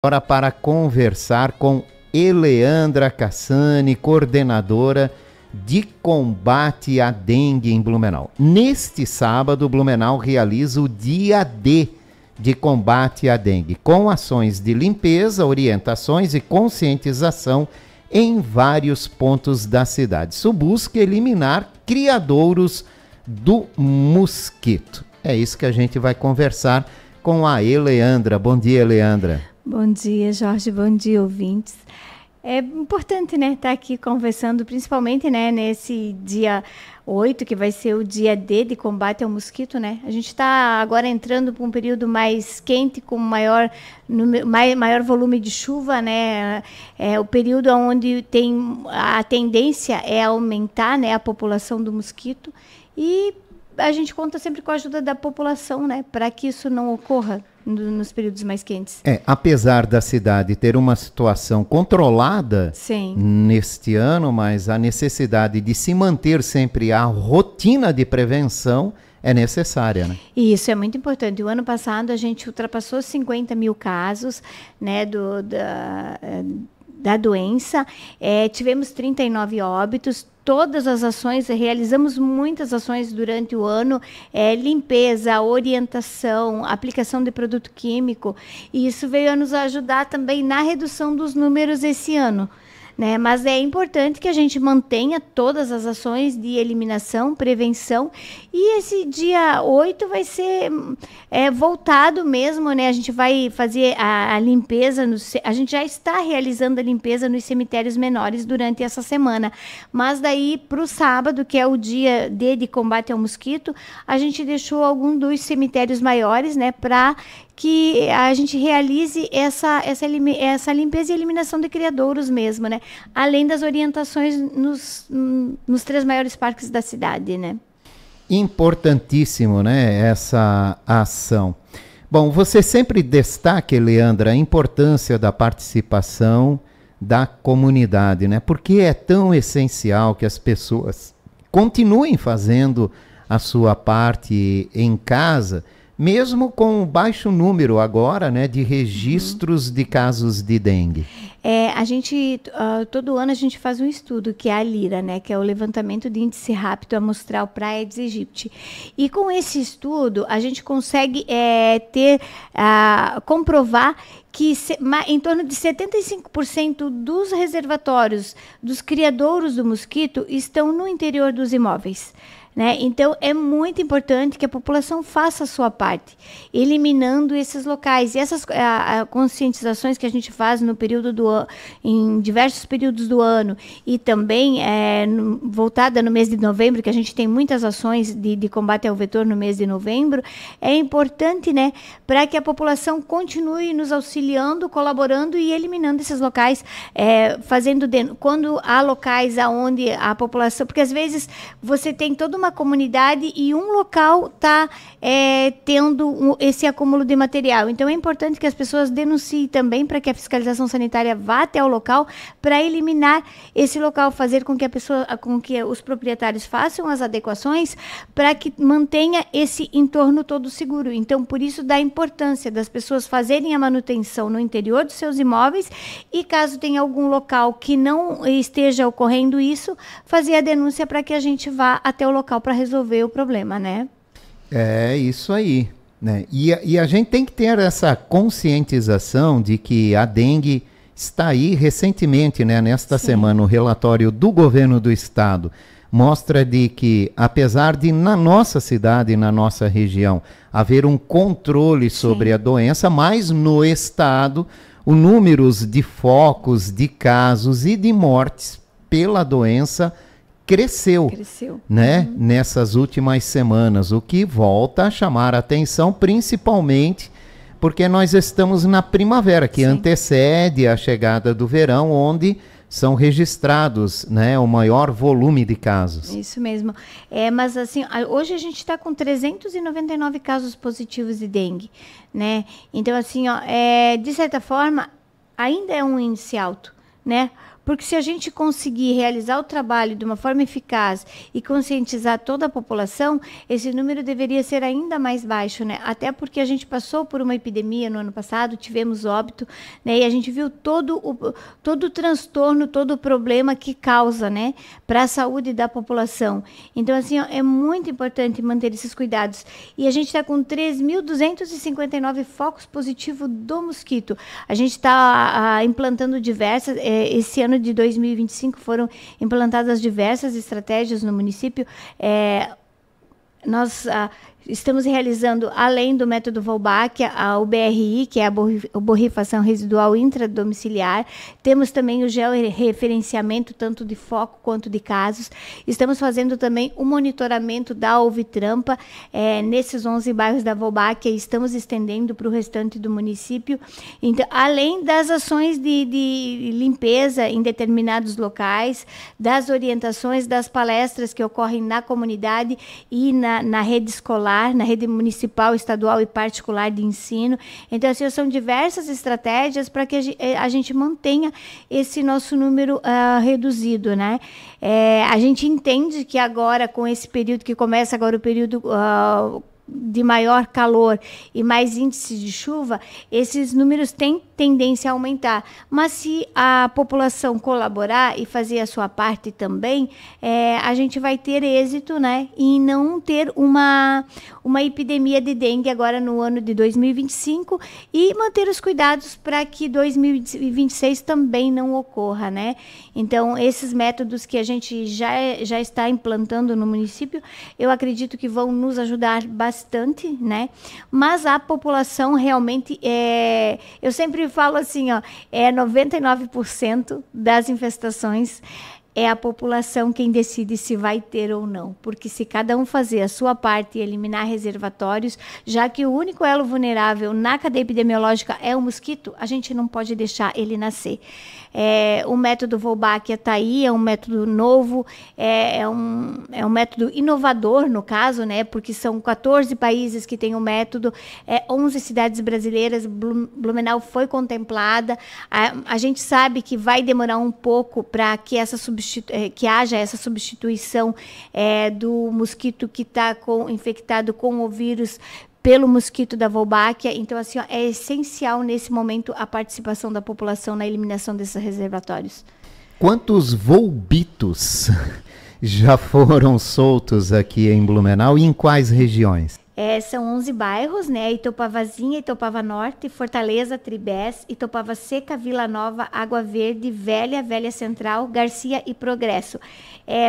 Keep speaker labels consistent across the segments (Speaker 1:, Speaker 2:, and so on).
Speaker 1: Agora para conversar com Eleandra Cassani, coordenadora de combate à dengue em Blumenau. Neste sábado, Blumenau realiza o Dia D de combate à dengue, com ações de limpeza, orientações e conscientização em vários pontos da cidade. Isso busca eliminar criadouros do mosquito. É isso que a gente vai conversar com a Eleandra. Bom dia, Eleandra.
Speaker 2: Bom dia, Jorge. Bom dia, ouvintes. É importante, né, estar aqui conversando, principalmente, né, nesse dia 8, que vai ser o dia D de combate ao mosquito, né? A gente está agora entrando para um período mais quente, com maior volume de chuva, né? É o período onde a tendência é aumentar, né, a população do mosquito, e a gente conta sempre com a ajuda da população, né, para que isso não ocorra nos períodos mais quentes.
Speaker 1: Apesar da cidade ter uma situação controlada,
Speaker 2: sim,
Speaker 1: neste ano, mas a necessidade de se manter sempre a rotina de prevenção é necessária, né?
Speaker 2: E isso é muito importante. O ano passado a gente ultrapassou 50 mil casos, né, da doença, tivemos 39 óbitos. Todas as ações, realizamos muitas ações durante o ano, limpeza, orientação, aplicação de produto químico, e isso veio a nos ajudar também na redução dos números esse ano, né? Mas é importante que a gente mantenha todas as ações de eliminação, prevenção, e esse dia 8 vai ser voltado mesmo, né? A gente vai fazer a limpeza, a gente já está realizando a limpeza nos cemitérios menores durante essa semana, mas daí para o sábado, que é o dia D de combate ao mosquito, a gente deixou algum dos cemitérios maiores, né, para que a gente realize essa limpeza e eliminação de criadouros mesmo, né? Além das orientações nos 3 maiores parques da cidade, né?
Speaker 1: Importantíssimo, né, essa ação. Bom, você sempre destaca, Eleandra, a importância da participação da comunidade, né? Porque é tão essencial que as pessoas continuem fazendo a sua parte em casa, mesmo com o baixo número agora, né, de registros de casos de dengue.
Speaker 2: Todo ano a gente faz um estudo, que é a LIRA, né, que é o levantamento de índice rápido amostral para Aedes aegypti. E com esse estudo, a gente consegue comprovar que em torno de 75% dos reservatórios dos criadouros do mosquito estão no interior dos imóveis, né? Então, é muito importante que a população faça a sua parte, eliminando esses locais. E essas conscientizações que a gente faz em diversos períodos do ano, e também voltada no mês de novembro, que a gente tem muitas ações de combate ao vetor no mês de novembro, é importante, né, para que a população continue nos auxiliando, colaborando e eliminando esses locais, quando há locais onde a população, porque às vezes você tem toda uma comunidade e um local está tendo esse acúmulo de material. Então é importante que as pessoas denunciem também, para que a fiscalização sanitária vá até o local para eliminar esse local, fazer com que os proprietários façam as adequações para que mantenha esse entorno todo seguro. Então, por isso da importância das pessoas fazerem a manutenção no interior dos seus imóveis, e caso tenha algum local que não esteja ocorrendo isso, fazer a denúncia para que a gente vá até o local para resolver o problema, né?
Speaker 1: É isso aí, né? E a gente tem que ter essa conscientização de que a dengue está aí recentemente, né? Nesta semana, o relatório do governo do estado mostra de que, apesar de na nossa cidade, na nossa região, haver um controle sobre a doença, mas no estado, os números de focos, de casos e de mortes pela doença cresceu, né, nessas últimas semanas, o que volta a chamar a atenção, principalmente porque nós estamos na primavera, que antecede a chegada do verão, onde são registrados, né, o maior volume de casos.
Speaker 2: Isso mesmo. Mas assim, hoje a gente está com 399 casos positivos de dengue, né? Então, assim, de certa forma, ainda é um índice alto, né? porque se a gente conseguir realizar o trabalho de uma forma eficaz e conscientizar toda a população, esse número deveria ser ainda mais baixo, né? Até porque a gente passou por uma epidemia no ano passado, tivemos óbito, né? E a gente viu todo o transtorno, todo o problema que causa, né, para a saúde da população. Então, assim, ó, é muito importante manter esses cuidados. E a gente está com 3.259 focos positivos do mosquito. A gente está implantando diversas, esse ano de 2025 foram implantadas diversas estratégias no município. Nós estamos realizando, além do método Wolbachia, o BRI, que é a borrifação residual intradomiciliar. Temos também o georreferenciamento, tanto de foco quanto de casos. Estamos fazendo também o monitoramento da ouvitrampa nesses 11 bairros da Wolbachia e estamos estendendo para o restante do município. Então, além das ações de limpeza em determinados locais, das orientações, das palestras que ocorrem na comunidade e na rede escolar, na rede municipal, estadual e particular de ensino. Então, assim, são diversas estratégias para que a gente mantenha esse nosso número reduzido, né? A gente entende que agora, com esse período que começa agora o período de maior calor e mais índice de chuva, esses números têm tendência a aumentar. Mas se a população colaborar e fazer a sua parte também, a gente vai ter êxito, né, em não ter uma epidemia de dengue agora no ano de 2025 e manter os cuidados para que 2026 também não ocorra, né? Então, esses métodos que a gente já está implantando no município, eu acredito que vão nos ajudar bastante, né? Mas a população realmente, eu sempre falo assim, ó, 99% das infestações é a população quem decide se vai ter ou não, porque se cada um fazer a sua parte e eliminar reservatórios, já que o único elo vulnerável na cadeia epidemiológica é o mosquito, a gente não pode deixar ele nascer. O método Wolbachia está aí, é um método novo, é um método inovador, no caso, né, porque são 14 países que têm o método, 11 cidades brasileiras, Blumenau foi contemplada. A gente sabe que vai demorar um pouco para que haja essa substituição do mosquito que está infectado com o vírus pelo mosquito da Wolbachia. Então, assim, ó, é essencial nesse momento a participação da população na eliminação desses reservatórios.
Speaker 1: Quantos volbitos já foram soltos aqui em Blumenau e em quais regiões?
Speaker 2: São 11 bairros, né? Itopavazinha, Itopava Norte, Fortaleza, Tribés, Itopava Seca, Vila Nova, Água Verde, Velha Central, Garcia e Progresso.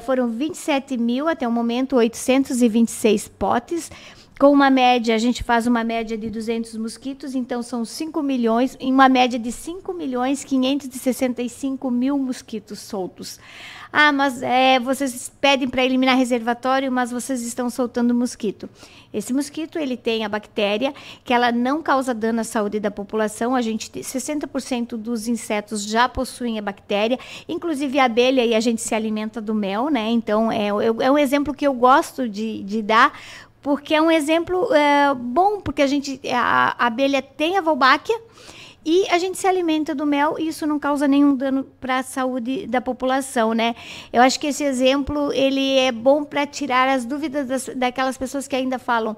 Speaker 2: Foram 27.000 até o momento, 826 potes. Com uma média, a gente faz uma média de 200 mosquitos, então são 5 milhões, em uma média de 5.565.000 mosquitos soltos. Ah, mas vocês pedem para eliminar reservatório, mas vocês estão soltando mosquito. Esse mosquito, ele tem a bactéria, que ela não causa dano à saúde da população. 60% dos insetos já possuem a bactéria, inclusive a abelha, e a gente se alimenta do mel, né? Então, é um exemplo que eu gosto de dar, porque é um exemplo bom, porque a abelha tem a Wolbachia e a gente se alimenta do mel e isso não causa nenhum dano para a saúde da população, né? Eu acho que esse exemplo, ele é bom para tirar as dúvidas daquelas pessoas que ainda falam: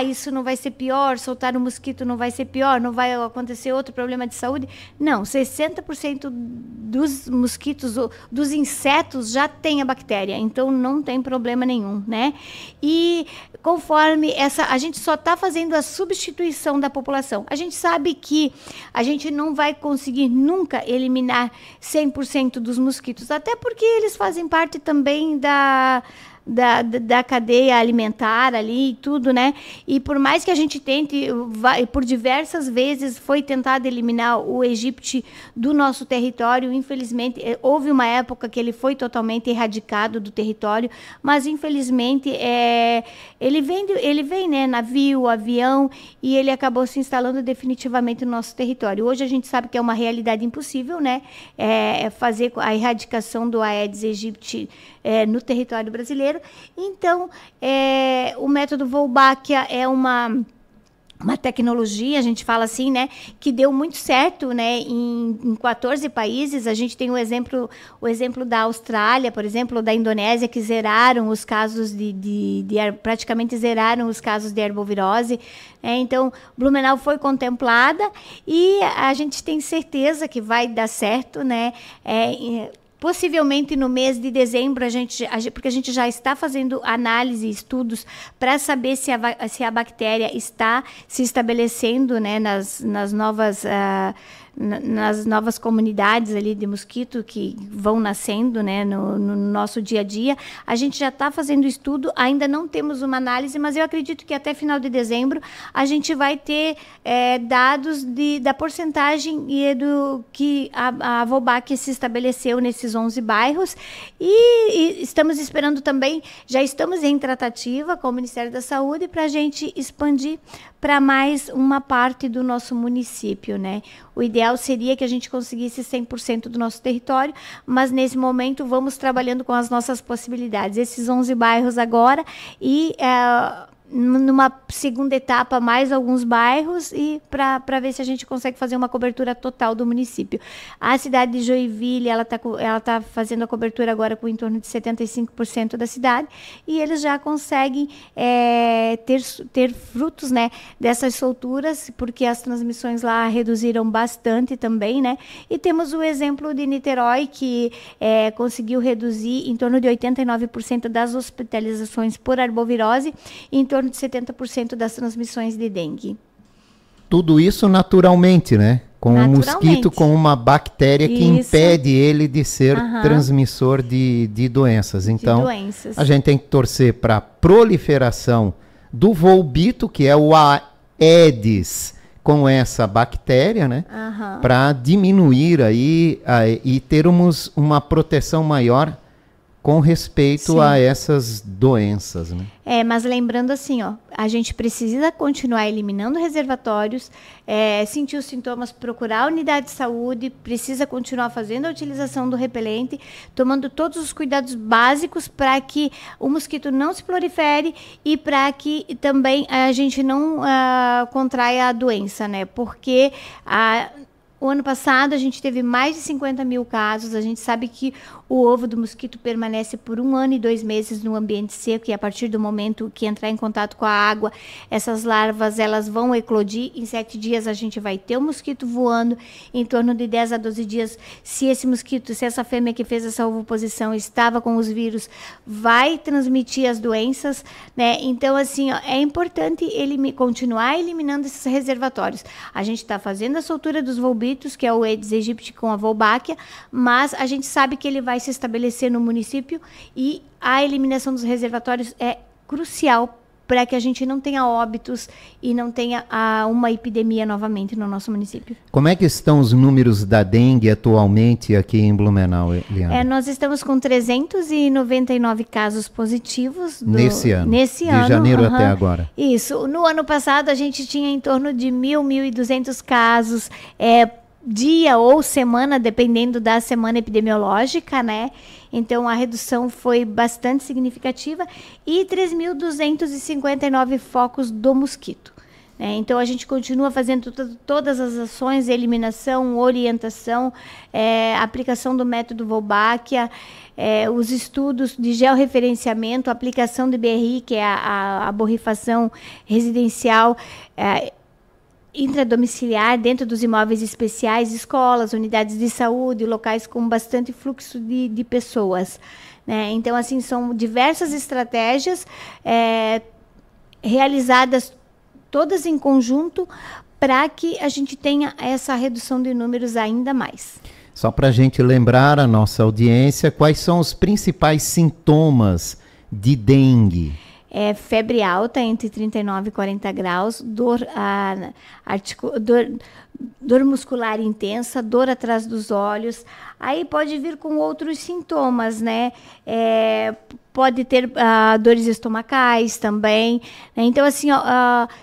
Speaker 2: isso não vai ser pior, soltar um mosquito não vai ser pior, não vai acontecer outro problema de saúde. Não, 60% dos mosquitos, dos insetos já tem a bactéria, então não tem problema nenhum, né? E conforme a gente só está fazendo a substituição da população. A gente sabe que a gente não vai conseguir nunca eliminar 100% dos mosquitos, até porque eles fazem parte também da cadeia alimentar ali e tudo, né? E por mais que a gente tente, por diversas vezes foi tentado eliminar o Aegypti do nosso território, infelizmente, houve uma época que ele foi totalmente erradicado do território, mas infelizmente ele vem, né, navio, avião, e ele acabou se instalando definitivamente no nosso território. Hoje a gente sabe que é uma realidade impossível, né? Fazer a erradicação do Aedes aegypti no território brasileiro. Então, o método Wolbachia é uma uma tecnologia, a gente fala assim, né, que deu muito certo, né, em 14 países. A gente tem o exemplo da Austrália, por exemplo, da Indonésia, que zeraram os casos praticamente zeraram os casos de arbovirose. Então, Blumenau foi contemplada e a gente tem certeza que vai dar certo, né, possivelmente no mês de dezembro, porque a gente já está fazendo análise, estudos, para saber se a bactéria está se estabelecendo, né, nas novas comunidades ali de mosquito que vão nascendo, né, no nosso dia a dia. A gente já está fazendo estudo, ainda não temos uma análise, mas eu acredito que até final de dezembro a gente vai ter dados da porcentagem do que a Volbach se estabeleceu nesses 11 bairros e estamos esperando também, já estamos em tratativa com o Ministério da Saúde para a gente expandir para mais uma parte do nosso município, né? O ideal seria que a gente conseguisse 100% do nosso território, mas nesse momento vamos trabalhando com as nossas possibilidades. Esses 11 bairros agora e numa segunda etapa mais alguns bairros e para ver se a gente consegue fazer uma cobertura total do município. A cidade de Joinville, ela tá fazendo a cobertura agora com em torno de 75% da cidade e eles já conseguem ter frutos, né, dessas solturas, porque as transmissões lá reduziram bastante também, né? E temos o exemplo de Niterói, que conseguiu reduzir em torno de 89% das hospitalizações por arbovirose e em torno de 70% das transmissões de dengue.
Speaker 1: Tudo isso naturalmente, né? Com um mosquito, com uma bactéria que impede ele de ser transmissor de doenças. Então, a gente tem que torcer para a proliferação do volbito, que é o Aedes, com essa bactéria, né? Para diminuir aí e termos uma proteção maior com respeito a essas doenças, né?
Speaker 2: Mas lembrando assim, ó, a gente precisa continuar eliminando reservatórios, sentir os sintomas, procurar a unidade de saúde, precisa continuar fazendo a utilização do repelente, tomando todos os cuidados básicos para que o mosquito não se prolifere e para que também a gente não contraia a doença, né? Porque o ano passado a gente teve mais de 50 mil casos. A gente sabe que o ovo do mosquito permanece por 1 ano e 2 meses no ambiente seco, e a partir do momento que entrar em contato com a água, essas larvas elas vão eclodir. Em 7 dias a gente vai ter o mosquito voando. Em torno de 10 a 12 dias, se essa fêmea que fez essa ovoposição estava com os vírus, vai transmitir as doenças, né? Então, assim, ó, é importante continuar eliminando esses reservatórios. A gente está fazendo a soltura dos volbitos, que é o Aedes aegypti com a Wolbachia, mas a gente sabe que ele vai se estabelecer no município e a eliminação dos reservatórios é crucial para que a gente não tenha óbitos e não tenha uma epidemia novamente no nosso município.
Speaker 1: Como é que estão os números da dengue atualmente aqui em Blumenau, Liana?
Speaker 2: Nós estamos com 399 casos positivos.
Speaker 1: Nesse ano. De janeiro até agora.
Speaker 2: Isso. No ano passado a gente tinha em torno de 1.200 casos dia ou semana, dependendo da semana epidemiológica, né? Então, a redução foi bastante significativa e 3.259 focos do mosquito. Né? Então, a gente continua fazendo todas as ações, eliminação, orientação, aplicação do método Wolbachia, os estudos de georreferenciamento, aplicação de BRI, que é a borrifação residencial, intradomiciliar dentro dos imóveis especiais, escolas, unidades de saúde, locais com bastante fluxo de pessoas. Né? Então, assim, são diversas estratégias realizadas todas em conjunto para que a gente tenha essa redução de números ainda mais.
Speaker 1: Só para a gente lembrar a nossa audiência, quais são os principais sintomas de dengue?
Speaker 2: Febre alta entre 39 e 40 graus, dor muscular intensa, dor atrás dos olhos. Aí pode vir com outros sintomas, né? Pode ter dores estomacais também, né? Então, assim,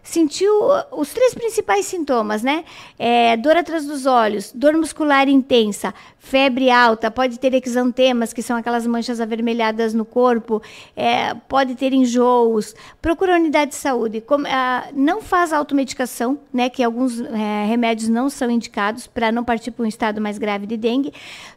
Speaker 2: sentiu os 3 principais sintomas, né? Dor atrás dos olhos, dor muscular intensa, febre alta, pode ter exantemas, que são aquelas manchas avermelhadas no corpo, pode ter enjoos. Procura a unidade de saúde. Não faz automedicação, né? Que alguns remédios não são indicados para não partir para um estado mais grave de dengue.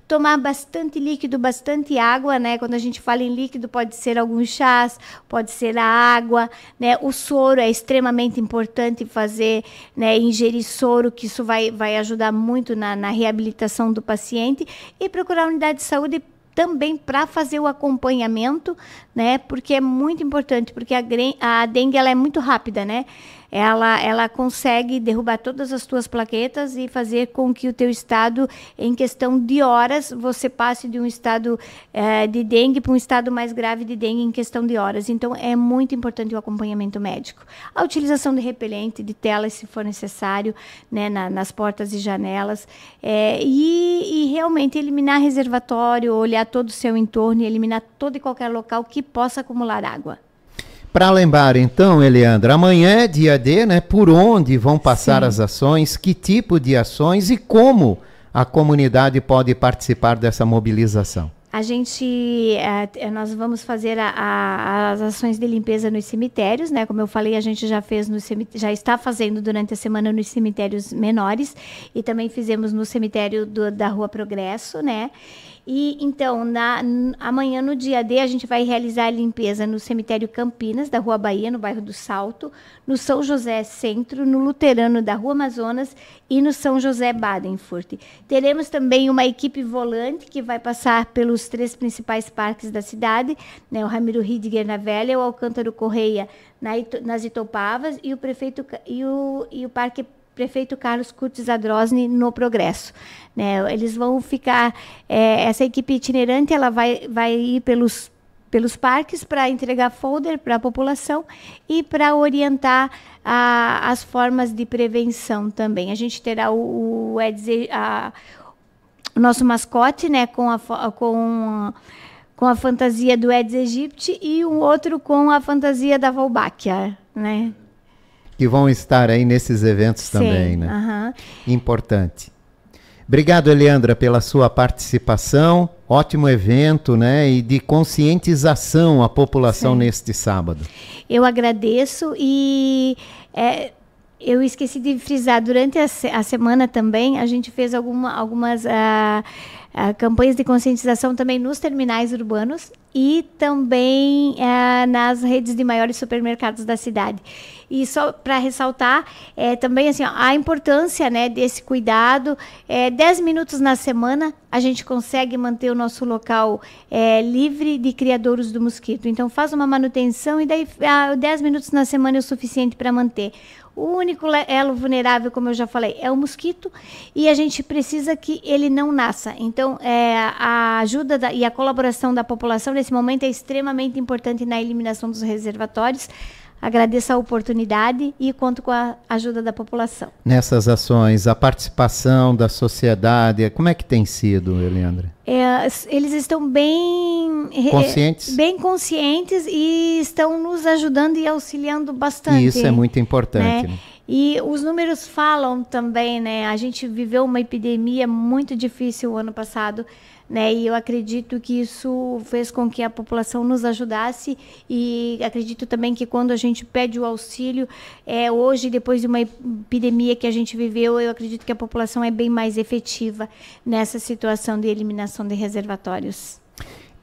Speaker 2: Tomar bastante líquido, bastante água, né? Quando a gente fala em líquido, pode ser alguns chás, pode ser a água, né? O soro é extremamente importante fazer, né? Ingerir soro, que isso vai ajudar muito na reabilitação do paciente. E procurar a unidade de saúde também para fazer o acompanhamento, né? Porque é muito importante, porque a dengue ela é muito rápida, né? Ela consegue derrubar todas as tuas plaquetas e fazer com que o teu estado, em questão de horas, você passe de um estado de dengue para um estado mais grave de dengue em questão de horas. Então, é muito importante o acompanhamento médico. A utilização de repelente, de telas, se for necessário, né, nas portas e janelas. E realmente eliminar reservatório, olhar todo o seu entorno e eliminar todo e qualquer local que possa acumular água.
Speaker 1: Para lembrar, então, Eliandra, amanhã é dia D, né? Por onde vão passar as ações, que tipo de ações e como a comunidade pode participar dessa mobilização?
Speaker 2: Nós vamos fazer as ações de limpeza nos cemitérios, né? Como eu falei, a gente já está fazendo durante a semana nos cemitérios menores e também fizemos no cemitério da Rua Progresso, né? E então, amanhã, no dia D, a gente vai realizar a limpeza no cemitério Campinas, da Rua Bahia, no bairro do Salto, no São José Centro, no Luterano da Rua Amazonas e no São José Badenfurt. Teremos também uma equipe volante que vai passar pelos 3 principais parques da cidade, né, o Ramiro Ridger na Velha, o Alcântara Correia nas Itopavas e o Parque Prefeito Carlos Curtis Adrosni no Progresso, né? Eles vão ficar, essa equipe itinerante, ela vai ir pelos parques para entregar folder para a população e para orientar as formas de prevenção também. A gente terá o nosso mascote, né, com a fantasia do Aedes aegypti e um outro com a fantasia da Wolbachia, né?
Speaker 1: Que vão estar aí nesses eventos também, né? Importante. Obrigado, Eliandra, pela sua participação. Ótimo evento, né? E de conscientização à população neste sábado. Eu agradeço e eu esqueci de frisar, durante a semana também, a gente fez algumas campanhas de conscientização também nos terminais urbanos e também nas redes de maiores supermercados da cidade. E só para ressaltar, também assim, a importância, né, desse cuidado. 10 minutos na semana a gente consegue manter o nosso local livre de criadouros do mosquito. Então faz uma manutenção e daí 10 minutos na semana é o suficiente para manter. O único elo vulnerável, como eu já falei, é o mosquito e a gente precisa que ele não nasça. Então, a ajuda e a colaboração da população nesse momento é extremamente importante na eliminação dos reservatórios. Agradeço a oportunidade e conto com a ajuda da população. Nessas ações, a participação da sociedade, como é que tem sido, Eliandra? Eles estão bem conscientes e estão nos ajudando e auxiliando bastante. Isso é muito importante, né? E os números falam também, né? A gente viveu uma epidemia muito difícil o ano passado, né? E eu acredito que isso fez com que a população nos ajudasse e acredito também que quando a gente pede o auxílio, hoje, depois de uma epidemia que a gente viveu, eu acredito que a população é bem mais efetiva nessa situação de eliminação de reservatórios.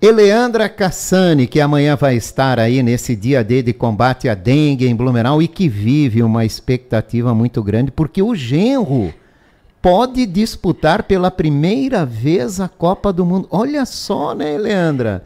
Speaker 1: Eleandra Cassani, que amanhã vai estar aí nesse dia D de combate à dengue em Blumenau e que vive uma expectativa muito grande, porque o genro pode disputar pela primeira vez a Copa do Mundo. Olha só, né, Eleandra?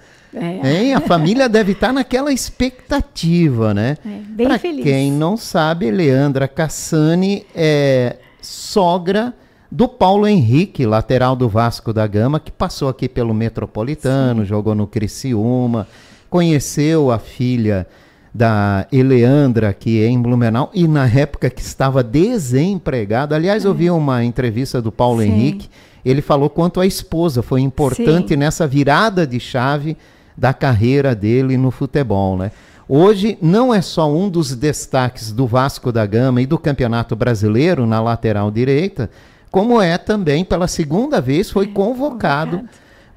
Speaker 1: A família deve estar naquela expectativa, né? Bem feliz. Para quem não sabe, Eleandra Cassani é sogra do Paulo Henrique, lateral do Vasco da Gama, que passou aqui pelo Metropolitano, jogou no Criciúma, conheceu a filha da Eleandra, que é em Blumenau, e na época que estava desempregado. Aliás, eu vi uma entrevista do Paulo
Speaker 2: Sim.
Speaker 1: Henrique, ele falou quanto a esposa foi importante
Speaker 2: Sim.
Speaker 1: nessa virada de chave da carreira dele no futebol, né? Hoje não é só um dos destaques do Vasco da Gama e do Campeonato Brasileiro na lateral direita, como é também, pela segunda vez, foi convocado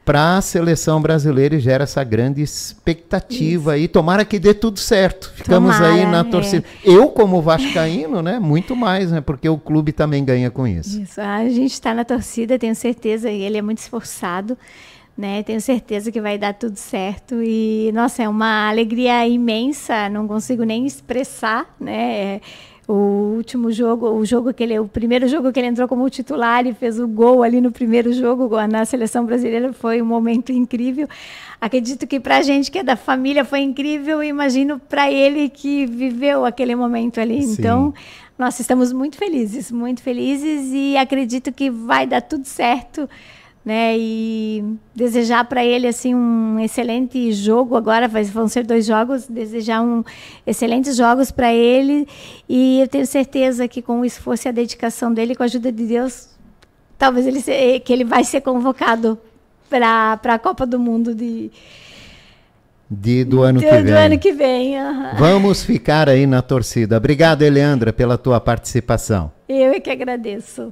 Speaker 1: para a seleção brasileira e gera essa grande expectativa aí. Tomara que dê tudo certo. Ficamos aí na torcida. Eu, como vascaíno, né, muito mais, né, porque o clube também ganha com isso.
Speaker 2: Isso. A gente está na torcida, tenho certeza, e ele é muito esforçado, né? Tenho certeza que vai dar tudo certo. E, nossa, é uma alegria imensa, não consigo nem expressar, né? O último jogo, o primeiro jogo que ele entrou como titular e fez o gol ali no primeiro jogo na seleção brasileira, foi um momento incrível. Acredito que para a gente que é da família foi incrível, imagino para ele que viveu aquele momento ali.
Speaker 1: Sim.
Speaker 2: Então, nós estamos muito felizes e acredito que vai dar tudo certo, né? E desejar para ele assim um excelente jogo. Agora vão ser 2 jogos, desejar excelentes jogos para ele, e eu tenho certeza que com o esforço e a dedicação dele, com a ajuda de Deus, talvez ele vai ser convocado para a Copa do Mundo
Speaker 1: do ano que vem.
Speaker 2: Do ano que vem.
Speaker 1: Vamos ficar aí na torcida. Obrigado, Eleandra, pela tua participação.
Speaker 2: Eu é que agradeço.